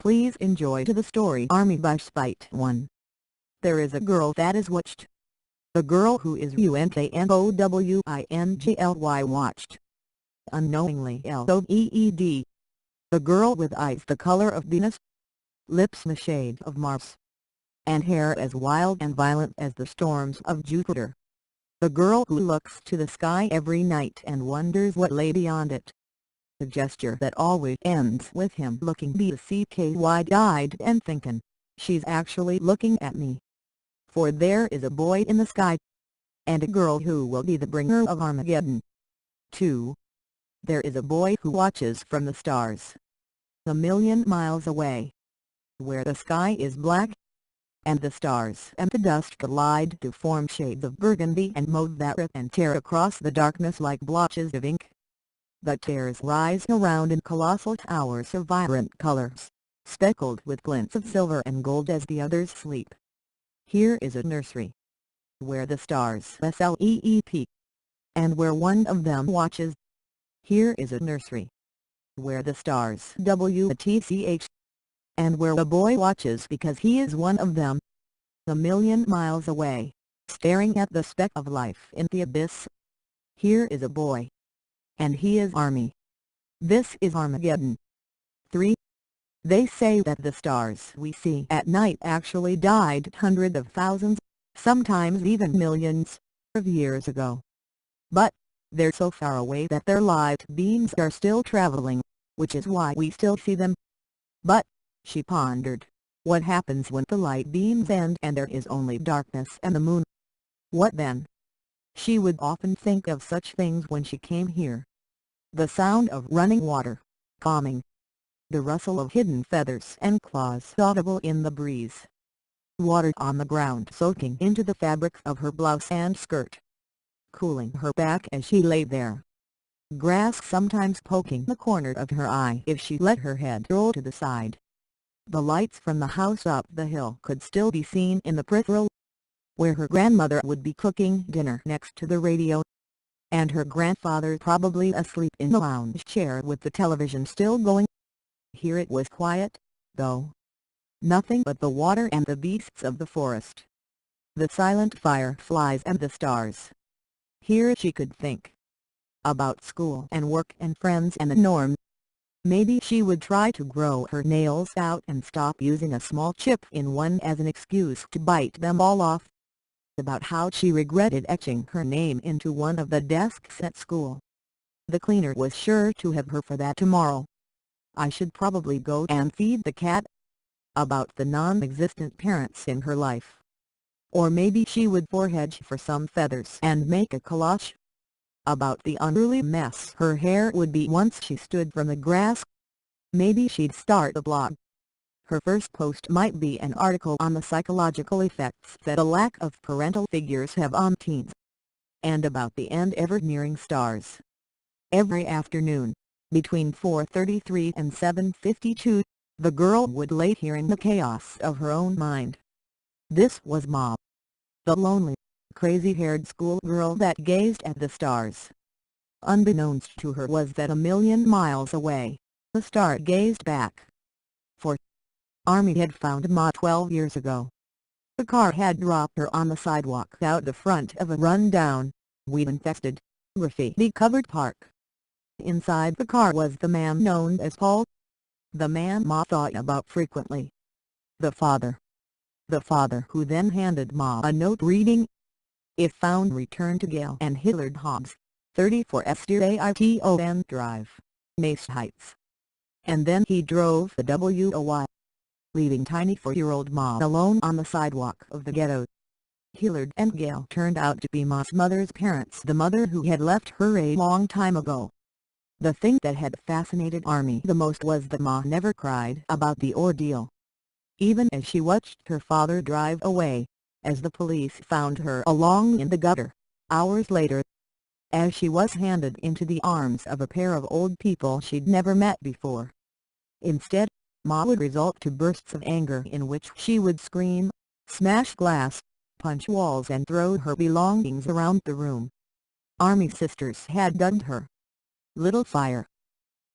Please enjoy the story Armie by Spite 1. There is a girl that is watched. A girl who is unknowingly watched. Unknowingly LOVED. A girl with eyes the color of Venus, lips the shade of Mars, and hair as wild and violent as the storms of Jupiter. A girl who looks to the sky every night and wonders what lay beyond it. A gesture that always ends with him looking wide-eyed and thinking, she's actually looking at me. For there is a boy in the sky, and a girl who will be the bringer of Armageddon. 2. There is a boy who watches from the stars, a million miles away, where the sky is black, and the stars and the dust collide to form shades of burgundy and mauve that rip and tear across the darkness like blotches of ink. The tears rise around in colossal towers of vibrant colors, speckled with glints of silver and gold as the others sleep. Here is a nursery, where the stars sleep, and where one of them watches. Here is a nursery, where the stars WTCH, and where a boy watches because he is one of them. A million miles away, staring at the speck of life in the abyss. Here is a boy, and he is Armie. This is Armageddon. 3. They say that the stars we see at night actually died hundreds of thousands, sometimes even millions, of years ago. But they're so far away that their light beams are still traveling, which is why we still see them. But, she pondered, what happens when the light beams end and there is only darkness and the moon? What then? She would often think of such things when she came here. The sound of running water, calming. The rustle of hidden feathers and claws audible in the breeze. Water on the ground soaking into the fabric of her blouse and skirt, cooling her back as she lay there. Grass sometimes poking the corner of her eye if she let her head roll to the side. The lights from the house up the hill could still be seen in the peripheral, where her grandmother would be cooking dinner next to the radio, and her grandfather probably asleep in the lounge chair with the television still going. Here it was quiet, though. Nothing but the water and the beasts of the forest, the silent fireflies and the stars. Here she could think about school and work and friends and the norm. Maybe she would try to grow her nails out and stop using a small chip in one as an excuse to bite them all off. About how she regretted etching her name into one of the desks at school. The cleaner was sure to have her for that tomorrow. I should probably go and feed the cat. About the non-existent parents in her life. Or maybe she would forage for some feathers and make a collage. About the unruly mess her hair would be once she stood from the grass. Maybe she'd start a blog. Her first post might be an article on the psychological effects that a lack of parental figures have on teens. And about the end ever-nearing stars. Every afternoon, between 4:33 and 7:52, the girl would lay here in the chaos of her own mind. This was Ma, the lonely, crazy-haired schoolgirl that gazed at the stars. Unbeknownst to her was that a million miles away, the star gazed back. For Armie had found Ma 12 years ago. The car had dropped her on the sidewalk out the front of a run-down, weed-infested, graffiti-covered park. Inside the car was the man known as Paul, the man Ma thought about frequently. The father. The father who then handed Ma a note reading, "If found return to Gale and Hillard Hobbs, 34 Staiton Drive, Mace Heights." And then he drove the WOY, leaving tiny 4-year-old Ma alone on the sidewalk of the ghetto. Hillard and Gale turned out to be Ma's mother's parents, the mother who had left her a long time ago. The thing that had fascinated Armie the most was that Ma never cried about the ordeal. Even as she watched her father drive away, as the police found her along in the gutter, hours later, as she was handed into the arms of a pair of old people she'd never met before. Instead, Ma would resort to bursts of anger in which she would scream, smash glass, punch walls and throw her belongings around the room. Armie's sisters had dubbed her Little Fire,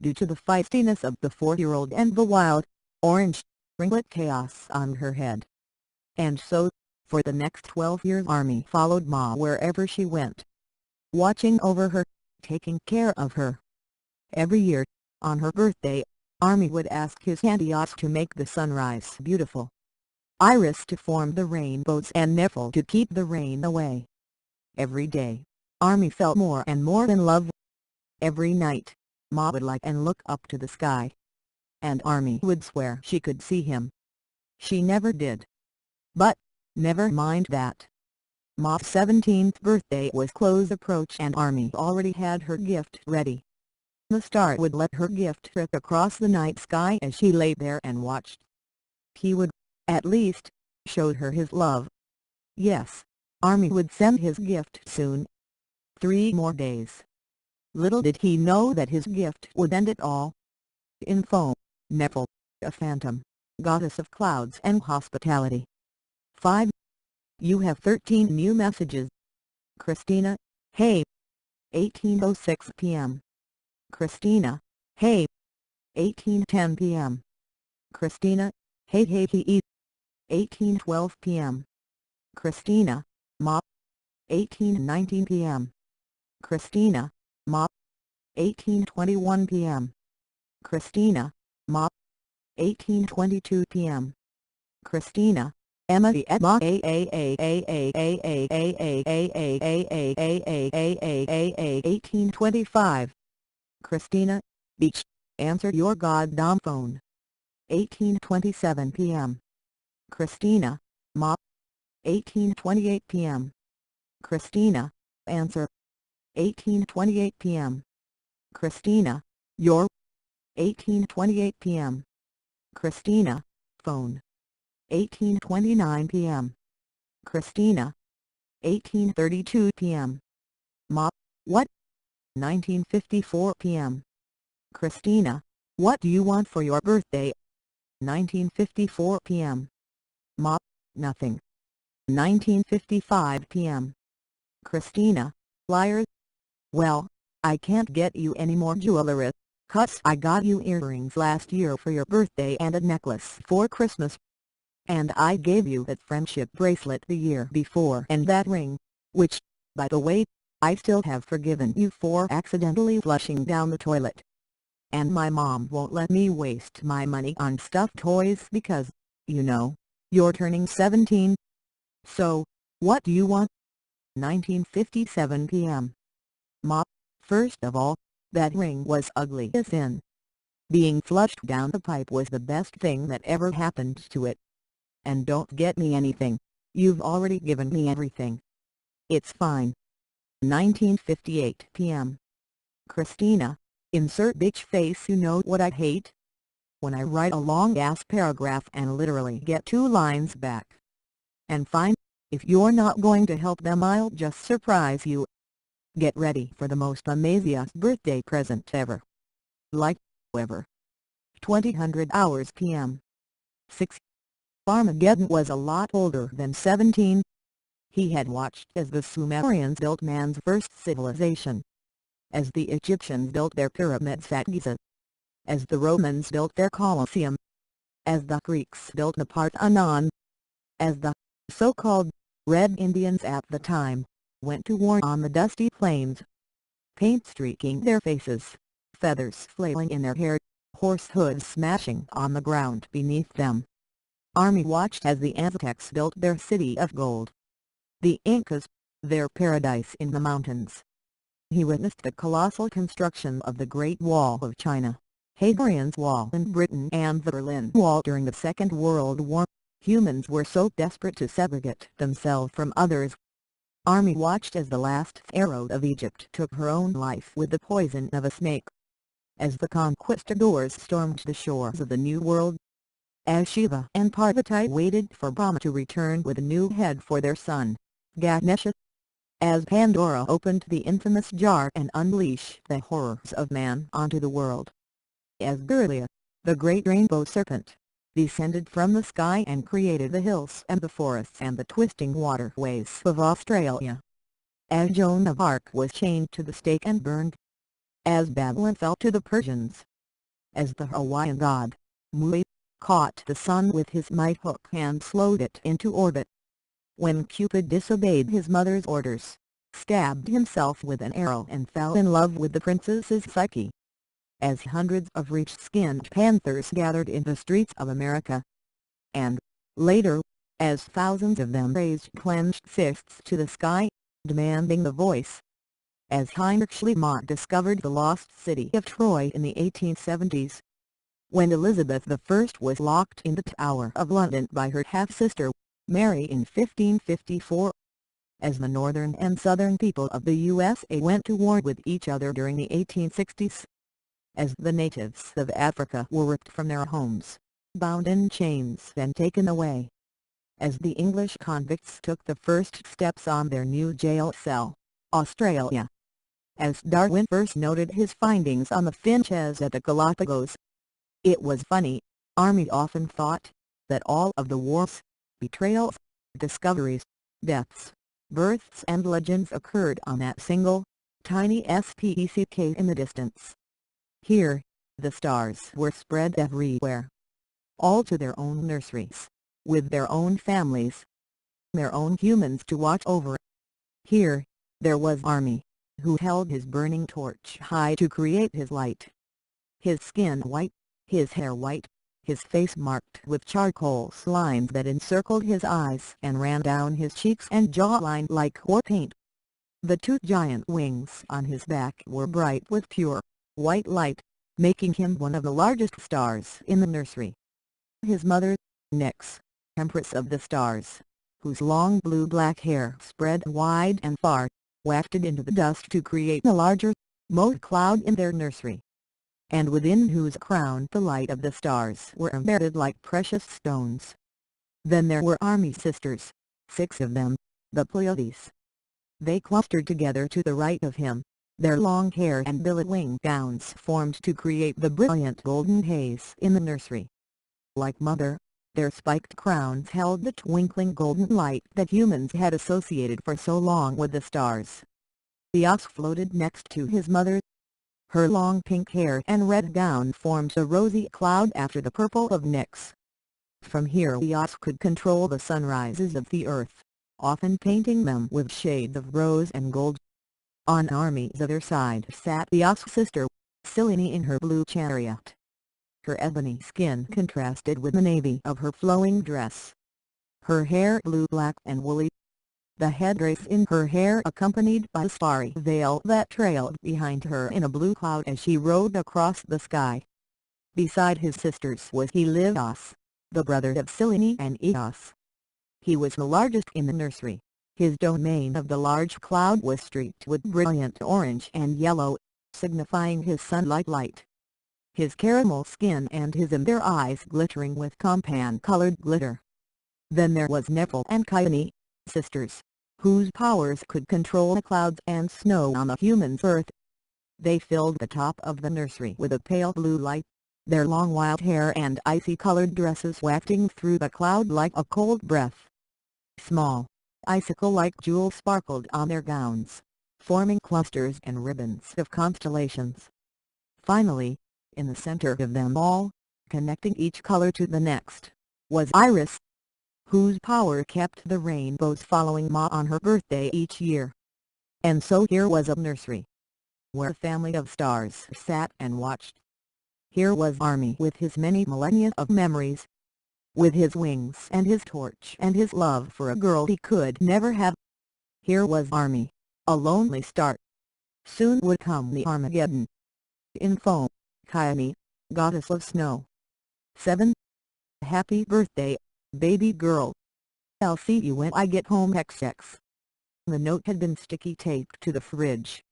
due to the feistiness of the 4-year-old and the wild, orange, ringlet chaos on her head. And so, for the next 12 years Armie followed Ma wherever she went, watching over her, taking care of her. Every year, on her birthday, Armie would ask his handios to make the sunrise beautiful, Iris to form the rainbows and Nephil to keep the rain away. Every day, Armie felt more and more in love. Every night, Ma would lie and look up to the sky, and Armie would swear she could see him. She never did. But, never mind that. Ma's 17th birthday was close approach and Armie already had her gift ready. The star would let her gift trip across the night sky as she lay there and watched. He would, at least, show her his love. Yes, Armie would send his gift soon. 3 more days. Little did he know that his gift would end it all. Info: Nephil, a phantom, goddess of clouds and hospitality. 5. You have 13 new messages. Christina, hey. 18:06 p.m. Christina, hey. 18:10 p.m. Christina, hey hey he. 18:12 p.m. Christina, Ma. 18:19 p.m. Christina, Ma. 18:21 p.m. Christina, Ma. 18:22 p.m. Christina, Emma Ma 18:25. Christina, Beach, answer your goddamn phone. 18:27 p.m. Christina, Ma. 18:28 p.m. Christina, answer. 18:28 p.m. Christina, your. 18:28 p.m. Christina, phone. 18:29 p.m. Christina. 18:32 p.m. Ma, what? 19:54 p.m. Christina, what do you want for your birthday? 19:54 p.m. Ma, nothing. 19:55 p.m. Christina, liar. Well, I can't get you any more jewelry, 'cause I got you earrings last year for your birthday and a necklace for Christmas. And I gave you that friendship bracelet the year before and that ring, which, by the way, I still have forgiven you for accidentally flushing down the toilet. And my mom won't let me waste my money on stuffed toys because, you know, you're turning 17. So, what do you want? 19:57 p.m. Ma, first of all, that ring was ugly as sin. Being flushed down the pipe was the best thing that ever happened to it. And don't get me anything, you've already given me everything. It's fine. 19:58 p.m. Christina, insert bitch face. You know what I hate? When I write a long-ass paragraph and literally get 2 lines back. And fine, if you're not going to help them I'll just surprise you. Get ready for the most amazing birthday present ever. Like, ever. 2000 hours p.m. 6. Armageddon was a lot older than 17. He had watched as the Sumerians built man's first civilization, as the Egyptians built their pyramids at Giza, as the Romans built their Colosseum, as the Greeks built the Parthenon, as the so-called Red Indians at the time went to war on the dusty plains, paint streaking their faces, feathers flailing in their hair, horse hooves smashing on the ground beneath them. Armie watched as the Aztecs built their city of gold. The Incas, their paradise in the mountains. He witnessed the colossal construction of the Great Wall of China, Hadrian's Wall in Britain and the Berlin Wall during the Second World War. Humans were so desperate to segregate themselves from others. Armie watched as the last pharaoh of Egypt took her own life with the poison of a snake. As the conquistadors stormed the shores of the New World. As Shiva and Parvati waited for Brahma to return with a new head for their son, Ganesha. As Pandora opened the infamous jar and unleashed the horrors of man onto the world. As Gurlia, the great rainbow serpent, descended from the sky and created the hills and the forests and the twisting waterways of Australia. As Joan of Arc was chained to the stake and burned. As Babylon fell to the Persians. As the Hawaiian god, Mui, caught the sun with his might hook and slowed it into orbit. When Cupid disobeyed his mother's orders, stabbed himself with an arrow and fell in love with the princess's Psyche. As hundreds of rich-skinned panthers gathered in the streets of America, and, later, as thousands of them raised clenched fists to the sky, demanding the voice. As Heinrich Schliemann discovered the lost city of Troy in the 1870s. When Elizabeth I was locked in the Tower of London by her half-sister, Mary in 1554. As the northern and southern people of the USA went to war with each other during the 1860s. As the natives of Africa were ripped from their homes, bound in chains and taken away. As the English convicts took the first steps on their new jail cell, Australia. As Darwin first noted his findings on the finches at the Galapagos. It was funny, Armie often thought, that all of the wars, betrayals, discoveries, deaths, births and legends occurred on that single, tiny speck in the distance. Here, the stars were spread everywhere. All to their own nurseries, with their own families, their own humans to watch over. Here, there was Armie, who held his burning torch high to create his light. His skin white, his hair white, his face marked with charcoal lines that encircled his eyes and ran down his cheeks and jawline like war paint. The two giant wings on his back were bright with pure, white light, making him one of the largest stars in the nursery. His mother, Nyx, Empress of the Stars, whose long blue-black hair spread wide and far, wafted into the dust to create a larger, mauve cloud in their nursery, and within whose crown the light of the stars were embedded like precious stones. Then there were Armie's sisters, 6 of them, the Pleiades. They clustered together to the right of him, their long hair and billet-wing gowns formed to create the brilliant golden haze in the nursery. Like Mother, their spiked crowns held the twinkling golden light that humans had associated for so long with the stars. Eos floated next to his mother. Her long pink hair and red gown formed a rosy cloud after the purple of Nyx. From here Eos could control the sunrises of the earth, often painting them with shades of rose and gold. On Armie's other side sat Eos' sister, Selene in her blue chariot. Her ebony skin contrasted with the navy of her flowing dress. Her hair blue-black and woolly. The headdress in her hair accompanied by a starry veil that trailed behind her in a blue cloud as she rode across the sky. Beside his sisters was Helios, the brother of Selene and Eos. He was the largest in the nursery. His domain of the large cloud was streaked with brilliant orange and yellow, signifying his sunlight light. His caramel skin and his amber eyes glittering with compan-colored glitter. Then there was Nephil and Chione, sisters, whose powers could control the clouds and snow on the human's earth. They filled the top of the nursery with a pale blue light, their long wild hair and icy-colored dresses wafting through the cloud like a cold breath. Small, icicle-like jewels sparkled on their gowns, forming clusters and ribbons of constellations. Finally, in the center of them all, connecting each color to the next, was Iris, whose power kept the rainbows following Ma on her birthday each year. And so here was a nursery, where a family of stars sat and watched. Here was Armie with his many millennia of memories, with his wings and his torch and his love for a girl he could never have. Here was Armie, a lonely star. Soon would come the Armageddon. In foam, Chione, goddess of snow. 7. Happy birthday, baby girl. I'll see you when I get home XX. The note had been sticky taped to the fridge,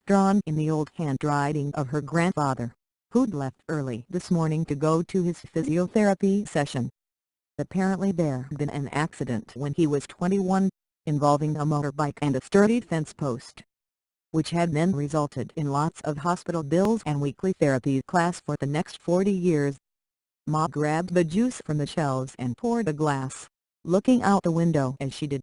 drawn in the old handwriting of her grandfather, who'd left early this morning to go to his physiotherapy session. Apparently there had been an accident when he was 21, involving a motorbike and a sturdy fence post, which had then resulted in lots of hospital bills and weekly therapy class for the next 40 years. Ma grabbed the juice from the shelves and poured a glass, looking out the window as she did.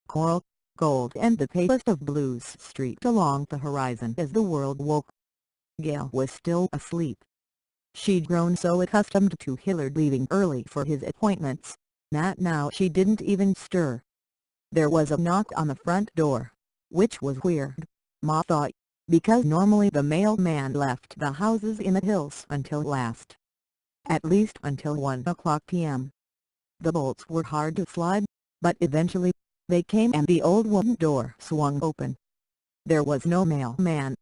Coral, gold and the palest of blues streaked along the horizon as the world woke. Gail was still asleep. She'd grown so accustomed to Hillard leaving early for his appointments, that now she didn't even stir. There was a knock on the front door, which was weird, Ma thought, because normally the mailman left the houses in the hills until last. At least until 1:00 p.m. The bolts were hard to slide, but eventually, they came and the old wooden door swung open. There was no mailman.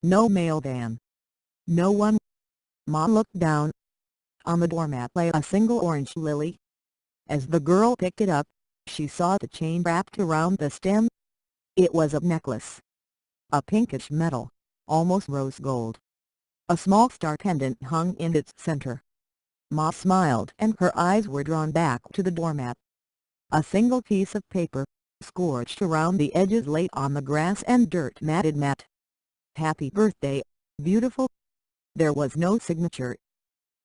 No mail van. No one. Ma looked down. On the doormat lay a single orange lily. As the girl picked it up, she saw the chain wrapped around the stem. It was a necklace. A pinkish metal, almost rose gold. A small star pendant hung in its center. Ma smiled and her eyes were drawn back to the doormat. A single piece of paper, scorched around the edges, lay on the grass and dirt-matted mat. "Happy birthday, beautiful." There was no signature.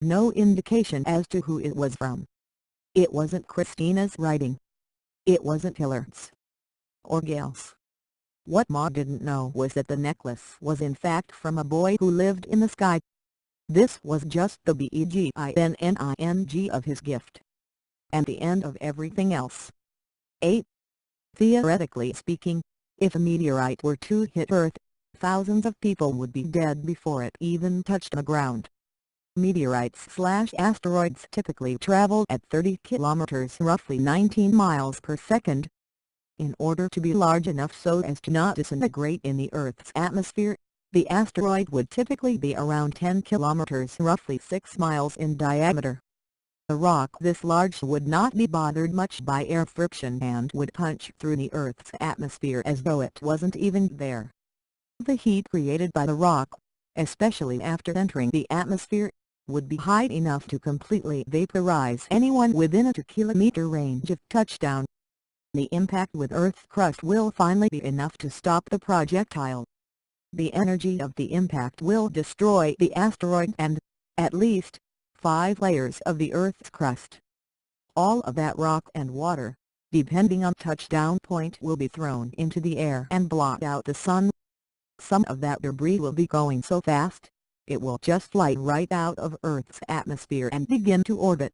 No indication as to who it was from. It wasn't Christina's writing. It wasn't Hillard's. Or Gail's. What Ma didn't know was that the necklace was in fact from a boy who lived in the sky. This was just the beginning of his gift. And the end of everything else. 8. Theoretically speaking, if a meteorite were to hit Earth, thousands of people would be dead before it even touched the ground. Meteorites/asteroids typically travel at 30 kilometers, roughly 19 miles per second. In order to be large enough so as to not disintegrate in the Earth's atmosphere, the asteroid would typically be around 10 kilometers, roughly 6 miles in diameter. A rock this large would not be bothered much by air friction and would punch through the Earth's atmosphere as though it wasn't even there. The heat created by the rock, especially after entering the atmosphere, would be high enough to completely vaporize anyone within a 2-kilometer range of touchdown. The impact with Earth's crust will finally be enough to stop the projectile. The energy of the impact will destroy the asteroid and, at least, 5 layers of the Earth's crust. All of that rock and water, depending on touchdown point, will be thrown into the air and blot out the sun. Some of that debris will be going so fast, it will just fly right out of Earth's atmosphere and begin to orbit.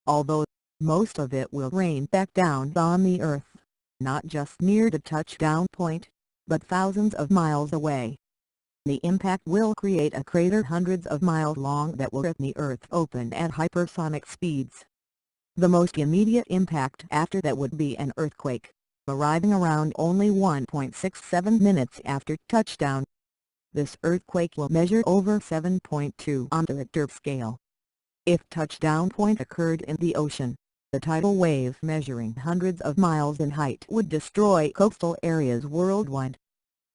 Although, most of it will rain back down on the Earth, not just near the touchdown point, but thousands of miles away. The impact will create a crater hundreds of miles long that will rip the Earth open at hypersonic speeds. The most immediate impact after that would be an earthquake, arriving around only 1.67 minutes after touchdown. This earthquake will measure over 7.2 on the Richter scale. If touchdown point occurred in the ocean, the tidal wave measuring hundreds of miles in height would destroy coastal areas worldwide.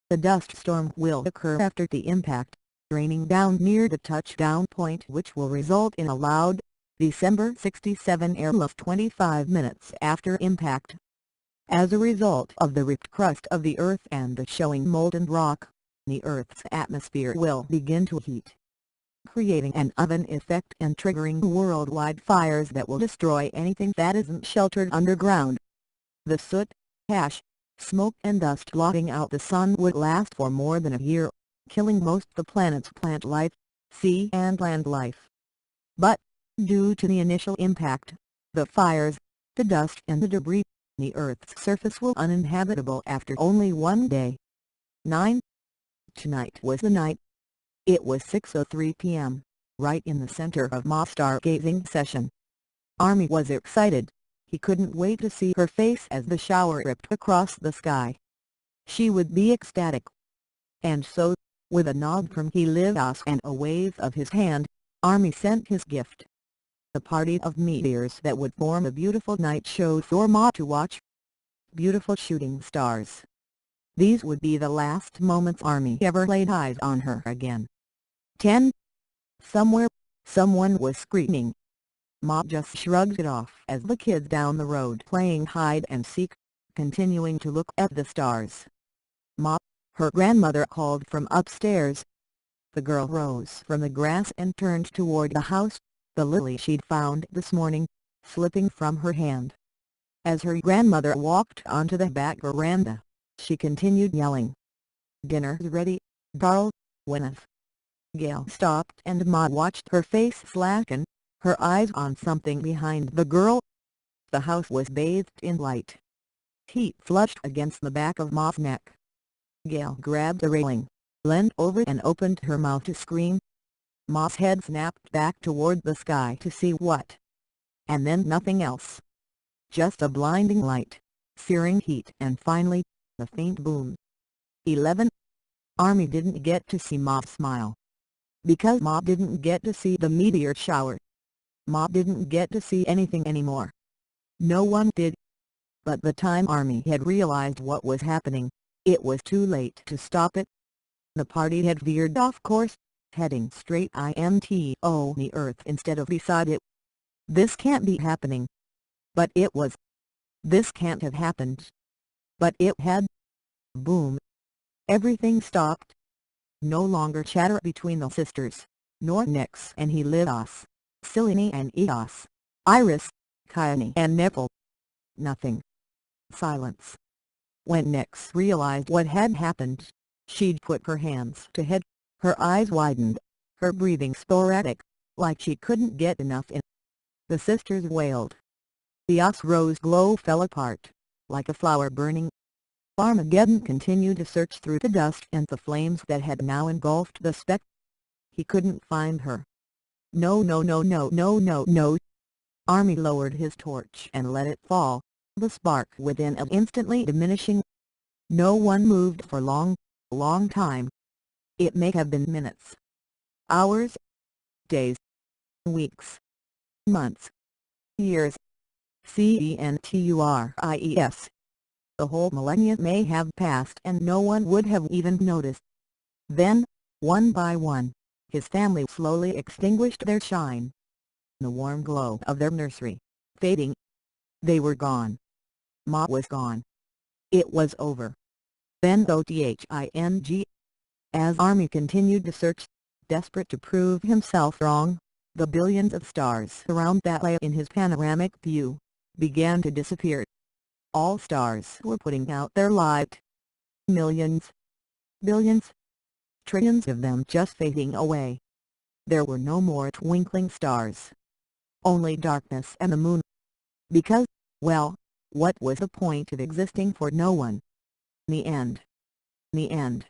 The dust storm will occur after the impact, raining down near the touchdown point, which will result in a loud, December 67 airlift 25 minutes after impact. As a result of the ripped crust of the Earth and the showing molten rock, the Earth's atmosphere will begin to heat, creating an oven effect and triggering worldwide fires that will destroy anything that isn't sheltered underground. The soot, ash, smoke and dust blotting out the sun would last for more than a year, killing most of the planet's plant life, sea and land life. But, due to the initial impact, the fires, the dust and the debris, the Earth's surface will uninhabitable after only one day. 9. Tonight was the night. It was 6:03 p.m., right in the center of Ma's stargazing session. Armie was excited. He couldn't wait to see her face as the shower ripped across the sky. She would be ecstatic. And so, with a nod from Helios and a wave of his hand, Armie sent his gift. A party of meteors that would form a beautiful night show for Ma to watch. Beautiful shooting stars. These would be the last moments Armie ever laid eyes on her again. 10. Somewhere, someone was screaming. Ma just shrugged it off as the kids down the road playing hide and seek, continuing to look at the stars. "Ma," her grandmother called from upstairs. The girl rose from the grass and turned toward the house, the lily she'd found this morning, slipping from her hand. As her grandmother walked onto the back veranda, she continued yelling. "Dinner's ready, Darl, Gwyneth." Gail stopped and Ma watched her face slacken, her eyes on something behind the girl. The house was bathed in light. Heat flushed against the back of Ma's neck. Gail grabbed the railing, leaned over and opened her mouth to scream. Ma's head snapped back toward the sky to see what? And then nothing else. Just a blinding light, searing heat, and finally, the faint boom. 11. Armie didn't get to see Ma smile. Because Ma didn't get to see the meteor shower. Ma didn't get to see anything anymore. No one did. But the time Armie had realized what was happening, it was too late to stop it. The party had veered off course, heading straight into the earth instead of beside it. This can't be happening. But it was. This can't have happened. But it had. Boom. Everything stopped. No longer chatter between the sisters, nor Nix and Helios, Selene and Eos, Iris, Kyone and Nickel. Nothing. Silence. When Nix realized what had happened, she'd put her hands to head, her eyes widened, her breathing sporadic, like she couldn't get enough in. The sisters wailed. Eos' rose glow fell apart, like a flower burning. Armageddon continued to search through the dust and the flames that had now engulfed the speck. He couldn't find her. No. Armie lowered his torch and let it fall, the spark within it instantly diminishing. No one moved for long time. It may have been minutes, hours, days, weeks, months, years. Centuries. The whole millennia may have passed and no one would have even noticed. Then, one by one, his family slowly extinguished their shine. The warm glow of their nursery, fading. They were gone. Ma was gone. It was over. Then OTHING. As Armie continued to search, desperate to prove himself wrong, the billions of stars around that lay in his panoramic view began to disappear. All stars were putting out their light. Millions, billions, trillions of them just fading away. There were no more twinkling stars. Only darkness and the moon. Because, well, what was the point of existing for no one? The end. The end.